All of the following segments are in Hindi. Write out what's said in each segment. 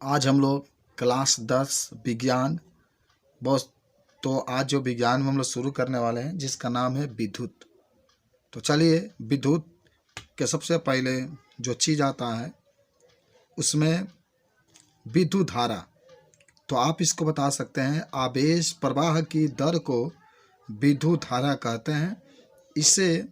आज हम लोग क्लास 10 विज्ञान बहुत तो आज जो विज्ञान में हम लोग शुरू करने वाले हैं जिसका नाम है विद्युत। तो चलिए विद्युत के सबसे पहले जो चीज़ आता है उसमें विद्युत धारा। तो आप इसको बता सकते हैं आवेश प्रवाह की दर को विद्युत धारा कहते हैं। इसे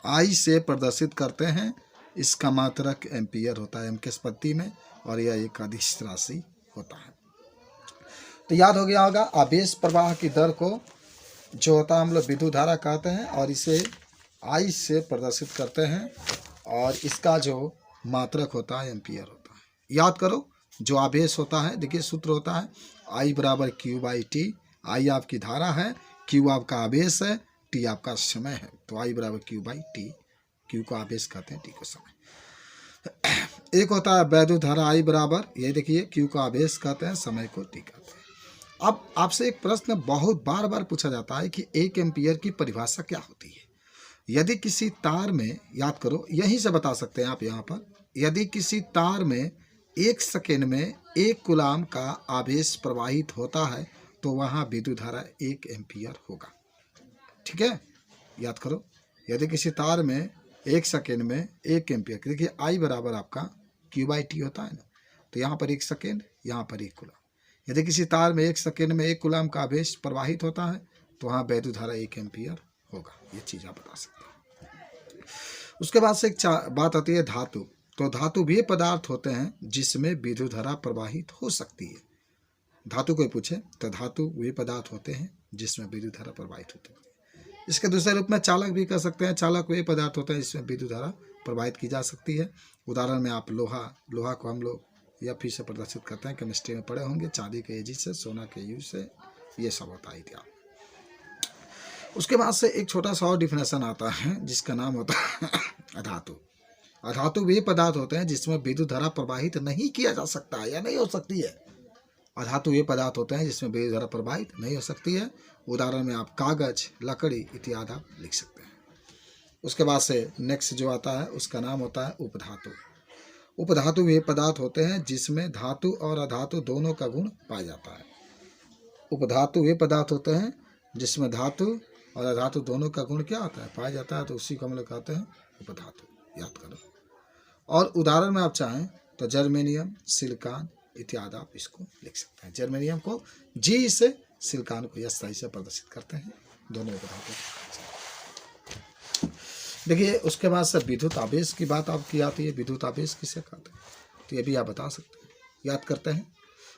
आई से प्रदर्शित करते हैं। इसका मात्रक एम्पियर होता है एम के स्पत्ति में और यह एक अदिश राशि होता है। तो याद हो गया होगा आवेश प्रवाह की दर को जो होता है हम लोग विद्युत धारा कहते हैं और इसे आई से प्रदर्शित करते हैं और इसका जो मात्रक होता है एम्पियर होता है। याद करो जो आवेश होता है, देखिए सूत्र होता है आई बराबर क्यू बाई टी। आई आपकी धारा है, क्यू आपका आवेश है, टी आपका समय है। तो आई बराबर क्यू बाई टी। क्यू को आवेश कहते हैं, टी को समय। एक होता है वैद्युत धारा आई बराबर, ये देखिए क्यू को आवेश कहते हैं, समय को टी कहते हैं। अब आपसे एक प्रश्न बहुत बार बार पूछा जाता है कि 1 एम्पियर की परिभाषा क्या होती है। यदि किसी तार में, याद करो यहीं से बता सकते हैं आप यहाँ पर, यदि किसी तार में 1 सेकेंड में 1 कूलाम का आवेश प्रवाहित होता है तो वहाँ विद्युत धारा 1 एम्पियर होगा। ठीक है, याद करो यदि किसी तार में 1 सेकेंड में 1 एम्पियर, देखिए आई बराबर आपका क्यू बाई टी होता है ना, तो यहाँ पर 1 सेकेंड, यहाँ पर 1 कूलाम। यदि किसी तार में 1 सेकेंड में 1 कूलाम का आवेश प्रवाहित होता है तो वहाँ वैद्युत धारा 1 एम्पियर होगा। ये चीज़ आप बता सकते हैं। उसके बाद से एक बात आती है धातु। तो धातु वे पदार्थ होते हैं जिसमें विद्युत धारा प्रवाहित हो सकती है। धातु कोई पूछे तो धातु वे पदार्थ होते हैं जिसमें विद्युत धारा प्रवाहित होती है। इसके दूसरे रूप में चालक भी कह सकते हैं। चालक वे पदार्थ होते हैं जिसमें विद्युत धारा प्रवाहित की जा सकती है। उदाहरण में आप लोहा को हम लोग या फिर से प्रदर्शित करते हैं, केमिस्ट्री में पढ़े होंगे, चांदी के एजी से, सोना के यू से, ये सब होता है इत्यादि। उसके बाद से एक छोटा सा और डिफिनेशन आता है जिसका नाम होता है अधातु। अधातु वे पदार्थ होते हैं जिसमें विद्युत धारा प्रवाहित नहीं किया जा सकता है या नहीं हो सकती है। अधातु वे पदार्थ होते हैं जिसमें विद्युत धारा प्रवाहित नहीं हो सकती है। उदाहरण में आप कागज, लकड़ी इत्यादि आप लिख सकते हैं। उसके बाद से नेक्स्ट जो आता है उसका नाम होता है उपधातु। उपधातु वे पदार्थ होते हैं जिसमें धातु और अधातु दोनों का गुण पाया जाता है। उपधातु वे पदार्थ होते हैं जिसमें धातु और अधातु दोनों का गुण क्या होता है, पाया जाता है, तो उसी को हम लोग कहते हैं उपधातु। याद करो। और उदाहरण में आप चाहें तो जर्मेनियम, सिलिकॉन इत्यादि आप इसको लिख सकते हैं। जर्मेनियम को जी से, सिलिकॉन को एस से प्रदर्शित करते हैं, दोनों उपधातु। देखिए उसके बाद से विद्युत आवेश की बात आपकी आती है। विद्युत आवेश किसे कहते हैं तो ये भी आप बता सकते हैं। याद करते हैं,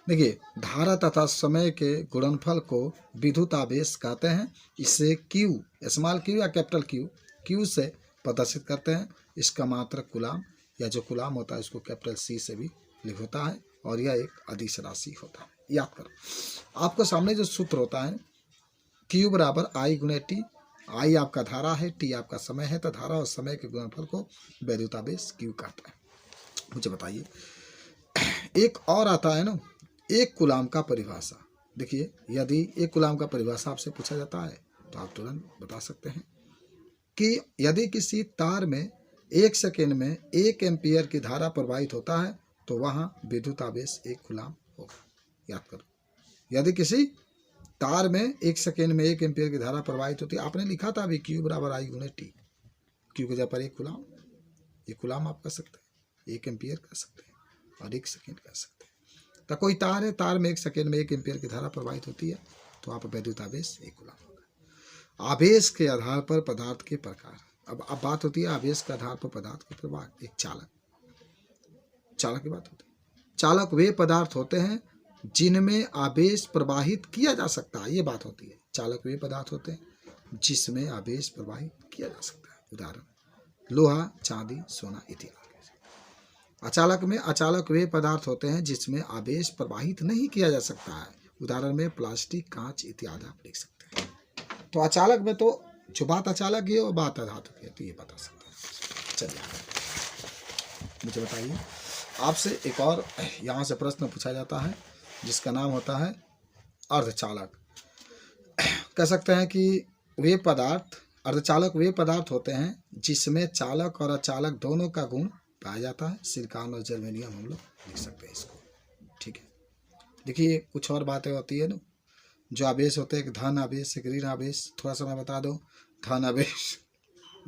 देखिए धारा तथा समय के गुणनफल को विद्युत आवेश कहते हैं। इसे क्यू, स्मॉल क्यू या कैपिटल क्यू से प्रदर्शित करते हैं। इसका मात्रक कूलाम या जो कूलाम होता है उसको कैपिटल सी से भी लिख होता है और यह एक अदिश राशि होता है। याद करो आपको सामने जो सूत्र होता है क्यू बराबर आई गुणे टी। आई आपका धारा है, टी आपका समय है, तो धारा और समय के गुणनफल को विद्युत आवेश क्यू कहता है। मुझे बताइए एक और आता है ना 1 कूलाम का परिभाषा। देखिए यदि 1 कूलाम का परिभाषा आपसे पूछा जाता है तो आप तुरंत बता सकते हैं कि यदि किसी तार में 1 सेकेंड में 1 एम्पियर की धारा प्रवाहित होता है तो वहाँ विद्युत आवेश 1 कूलाम होगा। याद करो यदि किसी तार में 1 सेकेंड में 1 एम्पियर की धारा प्रवाहित होती है, आपने लिखा था अभी क्यू बराबर आई गुणे टी। क्यू के जगह पर 1 कूलाम, 1 कूलाम आप कर सकते हैं, 1 एम्पियर कर सकते हैं और 1 सेकेंड कर सकते हैं। तो कोई तार है, तार में 1 सेकेंड में 1 एम्पियर की धारा प्रवाहित होती है तो आप विद्युत आवेश 1 कूलाम होगा। आवेश के आधार पर पदार्थ के प्रकार। अब बात होती है आवेश के आधार पर पदार्थ के प्रवाह। एक चालक की बात होती है। चालक वे पदार्थ होते हैं जिनमें आवेश प्रवाहित किया जा सकता है, ये बात होती है। चालक वे पदार्थ होते हैं जिसमें आवेश प्रवाहित किया जा सकता है। उदाहरण लोहा, चांदी, सोना इत्यादि। अचालक वे पदार्थ होते हैं जिसमें आवेश प्रवाहित नहीं किया जा सकता है। उदाहरण में प्लास्टिक, कांच इत्यादि आप लिख सकते हैं। तो अचालक में तो जो बात अचालक की है वो बात अधातु की है, तो ये बता सकते हैं। चलिए मुझे बताइए आपसे एक और यहाँ से प्रश्न पूछा जाता है जिसका नाम होता है अर्धचालक। कह सकते हैं कि वे पदार्थ, अर्धचालक वे पदार्थ होते हैं जिसमें चालक और अचालक दोनों का गुण पाया जाता है। सिलिकॉन और जर्मेनियम हम लोग लिख सकते हैं इसको। देखिए कुछ और बातें होती है ना, जो आवेश होते हैं, एक धन आवेश, एक ऋण आवेश। थोड़ा सा मैं बता दूं, धन आवेश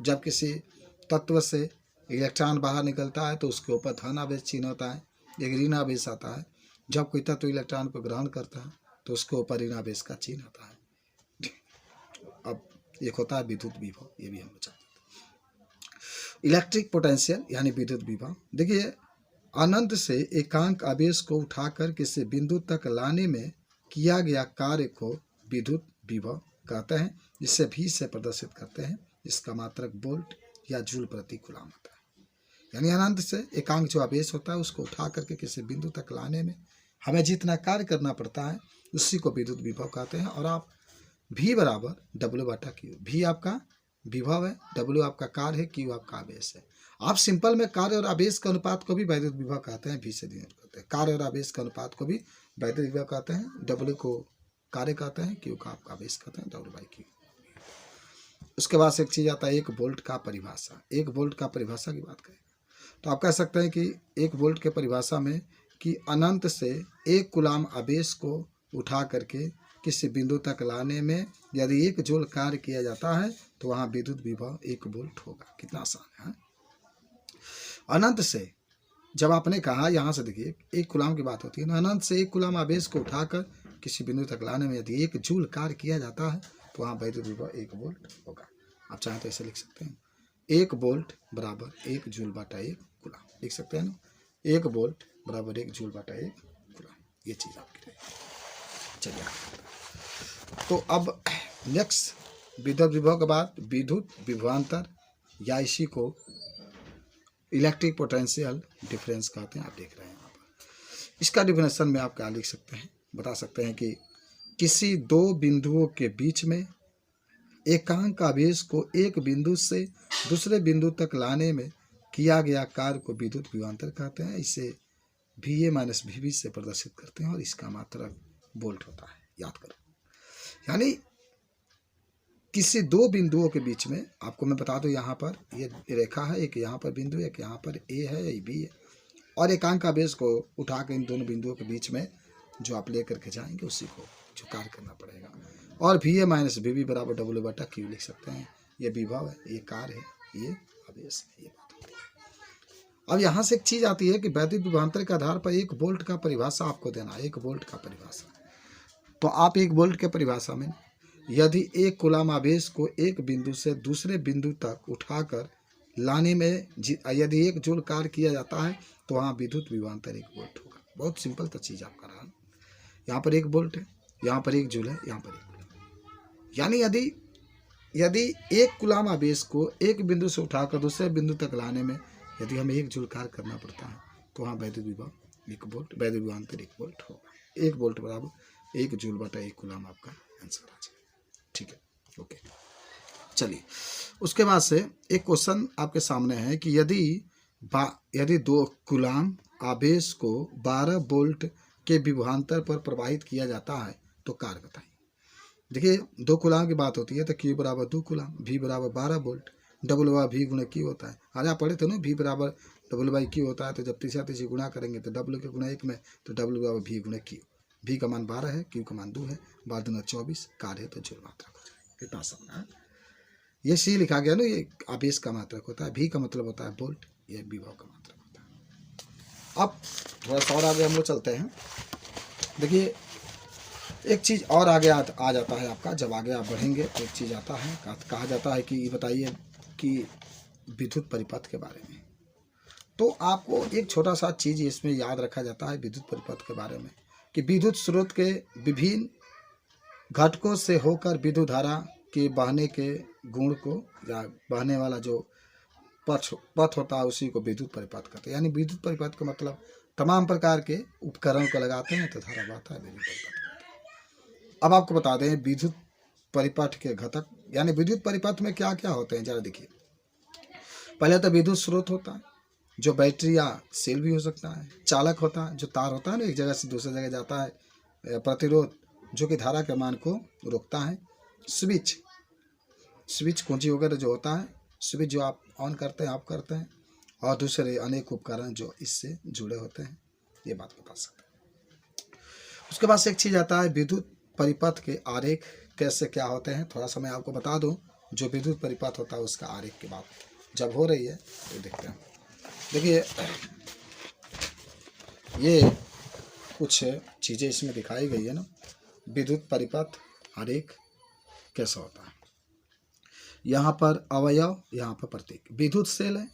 जब किसी तत्व से इलेक्ट्रॉन बाहर निकलता है तो उसके ऊपर धन आवेश चिन्ह होता है। एक ऋण आवेश आता है, जब कोई तत्व इलेक्ट्रॉन को ग्रहण करता है तो उसके ऊपर ऋण आवेश का चिन्ह होता है। अब एक होता है विद्युत विभव, ये भी हम लोग जानते हैं। इलेक्ट्रिक पोटेंशियल यानी विद्युत विभव। देखिए अनंत से एकांक आवेश को उठाकर किसी बिंदु तक लाने में किया गया कार्य को विद्युत विभव कहते हैं, जिसे भी से प्रदर्शित करते हैं। इसका मात्रक वोल्ट या जूल प्रति कूलम होता है। यानी अनंत से एकांक जो आवेश होता है उसको उठा करके किसी बिंदु तक लाने में हमें जितना कार्य करना पड़ता है उसी को विद्युत विभव कहते हैं। और आप V बराबर W/Q, V आपका विभव है, W आपका कार्य है, Q आपका आवेश है। आप सिंपल में कार्य और आवेश के अनुपात को भी वैद्युत विभव कहते हैं, V से डिनोट करते हैं। कार्य और आवेश के अनुपात को भी वैद्युत विभव कहते हैं। W को कार्य कहते हैं, Q का आपका आवेश कहते हैं, W/Q। उसके बाद से एक चीज आता है एक वोल्ट का परिभाषा। एक वोल्ट का परिभाषा की बात करें तो आप कह सकते हैं कि एक वोल्ट के परिभाषा में कि अनंत से एक कूलम आवेश को उठा करके किसी बिंदु तक लाने में यदि 1 जूल कार्य किया जाता है तो वहाँ विद्युत विभव 1 वोल्ट होगा। कितना आसान है। अनंत से जब आपने कहा, यहाँ से देखिए 1 कूलम की बात होती है ना, अनंत से 1 कूलम आवेश को उठाकर किसी बिंदु तक लाने में यदि 1 जूल कार्य किया जाता है तो वहाँ विद्युत विभव 1 वोल्ट होगा। आप चाहें तो ऐसे लिख सकते हैं, 1 वोल्ट बराबर 1 जूल/1 कूलम लिख सकते हैं ना। 1 वोल्ट बराबर 1 जूल/1 कूलम, ये चीज़ आपकी रहेगी। चलिए तो अब नेक्स्ट विद्युत विभव के बाद विद्युत विभवांतर या इसी को इलेक्ट्रिक पोटेंशियल डिफरेंस कहते हैं। आप देख रहे हैं यहाँ पर इसका डिफिनेशन में आप क्या लिख सकते हैं, बता सकते हैं कि किसी 2 बिंदुओं के बीच में एकांक आवेश को एक बिंदु से दूसरे बिंदु तक लाने में किया गया कार्य को विद्युत विभवांतर कहते हैं। इसे VA-VB से प्रदर्शित करते हैं और इसका मात्रक वोल्ट होता है। याद करो, यानी किसी 2 बिंदुओं के बीच में, आपको मैं बता दूं यहाँ पर ये रेखा है, एक यहाँ पर बिंदु, एक यहाँ पर A है, एक B है, और एकांक आवेश को उठा के इन दोनों बिंदुओं के बीच में जो आप लेकर के जाएंगे उसी को जो कार्य करना पड़ेगा। और VA-VB बराबर W/Q लिख सकते हैं। ये विभव है, ये कार्य है, ये आवेश है, ये बात होती है। अब यहाँ से एक चीज़ आती है कि वैद्युत विभवांतर के आधार पर 1 वोल्ट का परिभाषा आपको देना है। 1 वोल्ट का परिभाषा, तो आप 1 वोल्ट के परिभाषा में यदि 1 कूलम आवेश को एक बिंदु से दूसरे बिंदु तक उठाकर लाने में यदि 1 जूल कार्य किया जाता है तो वहाँ विद्युत विभवांतर 1 वोल्ट होगा। बहुत सिंपल तो चीज़ आप कर रहा है। यहाँ पर 1 वोल्ट है, यहाँ पर 1 जूल है, यहाँ पर 1 कूलम। यानी यदि 1 कूलम आवेश को एक बिंदु से उठाकर दूसरे बिंदु तक लाने में यदि हमें 1 जूल कार्य करना पड़ता है तो वहाँ विद्युत विभव 1 वोल्ट, वैद्युत विभवांतर 1 वोल्ट होगा। 1 वोल्ट बराबर 1 जूल/1 कूलम आपका आंसर आ जाएगा। ठीक है, ओके। चलिए उसके बाद से एक क्वेश्चन आपके सामने है कि यदि 2 कूलम आवेश को 12 वोल्ट के विभवांतर पर प्रवाहित किया जाता है तो कार्य बताइए। देखिए 2 कूलम की बात होती है तो Q बराबर 2 कूलम, V बराबर 12 वोल्ट, W/V/Q होता है। आज आप पढ़े थे ना, V बराबर W/Q होता है, तो जब तीसरा गुणा करेंगे तो W के गुणा 1 में तो W बराबर V/Q। V का मान 12 है, Q का मान 2 है, 12×24 कार्य है तो जूल मात्रक हो जाएगा। कितना आसान है। ये C लिखा गया ना, ये आवेश का मात्रक होता है, V का मतलब होता है वोल्ट, ये विभव का मात्रक होता है। अब थोड़ा सा और आगे हम लोग चलते हैं। देखिए एक चीज़ और आगे आ जाता है आपका, जब आगे आप बढ़ेंगे तो एक चीज़ आता है, कहा जाता है कि ये बताइए कि विद्युत परिपथ के बारे में। तो आपको एक छोटा सा चीज़ इसमें याद रखा जाता है विद्युत परिपथ के बारे में कि विद्युत स्रोत के विभिन्न घटकों से होकर विद्युत धारा के बहने के गुण को या बहने वाला जो पथ होता है उसी को विद्युत परिपथ कहते हैं। यानी विद्युत परिपथ का मतलब तमाम प्रकार के उपकरण को लगाते हैं तो धारा बहता है, विद्युत परिपथ कहते हैं। अब आपको बता दें विद्युत परिपथ के घटक, यानी विद्युत परिपथ में क्या क्या होते हैं जरा देखिए। पहले तो विद्युत स्रोत होता है जो बैटरी या सेल भी हो सकता है। चालक होता है जो तार होता है ना, एक जगह से दूसरी जगह जाता है। प्रतिरोध जो कि धारा के मान को रोकता है। स्विच कुंजी वगैरह जो होता है, स्विच जो आप ऑन करते हैं ऑफ करते हैं, और दूसरे अनेक उपकरण जो इससे जुड़े होते हैं, ये बात बता सकते हैं। उसके बाद से एक चीज़ आता है विद्युत परिपथ के आरेख कैसे क्या होते हैं। थोड़ा सा मैं आपको बता दूं, जो विद्युत परिपथ होता है उसका आरेख की बात जब हो रही है तो देखते हैं। देखिए ये कुछ चीज़ें इसमें दिखाई गई है ना, विद्युत परिपथ आरेख कैसा होता है। यहाँ पर अवयव, यहाँ पर प्रतीक। विद्युत सेल है,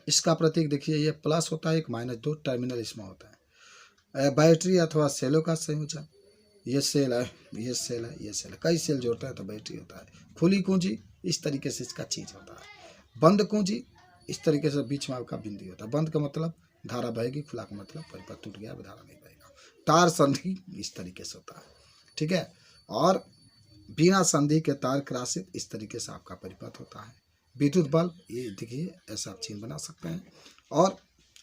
इसका प्रतीक देखिए ये प्लस होता है, एक -2 टर्मिनल इसमें होता है। बैटरी अथवा सेलों का संयोजन, ये सेल है, ये सेल है, ये सेल है, कई सेल जोड़ता है तो बैटरी होता है। खुली कुंजी, इस तरीके से इसका चीज होता है। बंद कुंजी, इस तरीके से बीच में आपका बिंदु होता है। बंद का मतलब धारा बहेगी, खुला का मतलब परिपथ टूट गया, धारा नहीं बहेगा। तार संधि इस तरीके से होता है, ठीक है। और बिना संधि के तार क्रासित, इस तरीके से आपका परिपथ होता है। विद्युत बल्ब, ये देखिए ऐसा आप चिन्ह बना सकते हैं। और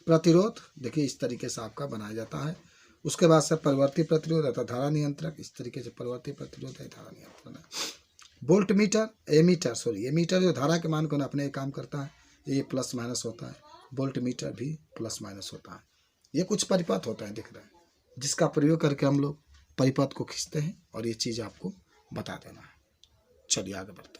प्रतिरोध देखिए इस तरीके से आपका बनाया जाता है। उसके बाद से परिवर्ती प्रतिरोध अथवा धारा नियंत्रक, इस तरीके से परिवर्ती प्रतिरोध है, धारा नियंत्रण है। वोल्ट मीटर, एमीटर जो धारा के मान को नापने का काम करता है, ये प्लस माइनस होता है। वोल्ट मीटर भी प्लस माइनस होता है। ये कुछ परिपथ होता है दिख रहा है, जिसका प्रयोग करके हम लोग परिपथ को खींचते हैं, और ये चीज़ आपको बता देना है। चलिए आगे बढ़ते हैं।